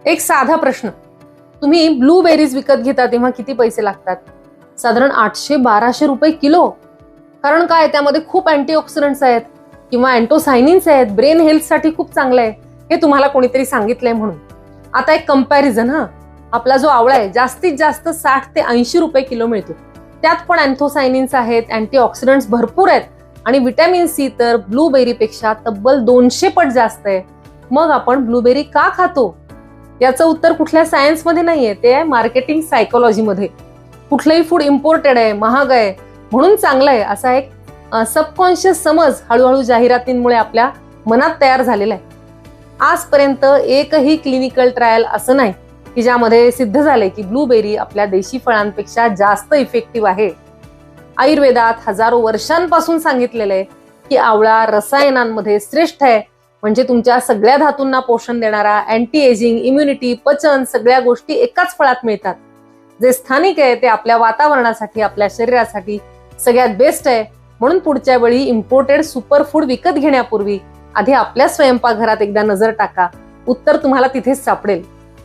एक साधा प्रश्न, तुम्ही ब्लूबेरीज विकत घेता तेव्हा किती पैसे लागतात? साधारण 800-1200 रुपये किलो. कारण काय, त्यामध्ये खूप अँटीऑक्सिडंट्स आहेत किंवा अँटोसायनिन्स आहेत, ब्रेन हेल्थसाठी खूप चांगलं आहे, हे तुम्हाला कोणीतरी सांगितलंय म्हणून. आता एक कंपॅरिझन, आपला जो आवळा आहे जास्तीत जास्त 60 ते 80 रुपये किलो मिळतो. त्यात पण अँथोसायनिन्स आहेत, अँटीऑक्सिडंट्स भरपूर आहेत आणि व्हिटॅमिन सी तर ब्लूबेरीपेक्षा तब्बल 200 पट जास्त आहे. मग आपण ब्लूबेरी का खातो? याचं उत्तर कुठल्या सायन्समध्ये नाहीये, ते आहे मार्केटिंग सायकोलॉजीमध्ये. कुठलंही फूड इम्पोर्टेड आहे, महाग आहे म्हणून चांगलं आहे असा एक सबकॉन्शियस समज हळूहळू जाहिरातींमुळे आपल्या मनात तयार झालेला आहे. आजपर्यंत एकही क्लिनिकल ट्रायल असं नाही की ज्यामध्ये सिद्ध झाले की ब्लूबेरी आपल्या देशी फळांपेक्षा जास्त इफेक्टिव्ह आहे. आयुर्वेदात हजारो वर्षांपासून सांगितलेलं आहे की आवळा रसायनांमध्ये श्रेष्ठ आहे, म्हणजे तुमच्या सगळ्या धातूंना पोषण देणारा, अँटी एजिंग, इम्युनिटी, पचन सगळ्या गोष्टी एकाच फळात मिळतात. जे स्थानिक आहे ते आपल्या वातावरणासाठी, आपल्या शरीरासाठी सगळ्यात बेस्ट आहे. म्हणून पुढच्या वेळी इम्पोर्टेड सुपर फूड विकत घेण्यापूर्वी आधी आपल्या स्वयंपाकघरात एकदा नजर टाका, उत्तर तुम्हाला तिथेच सापडेल.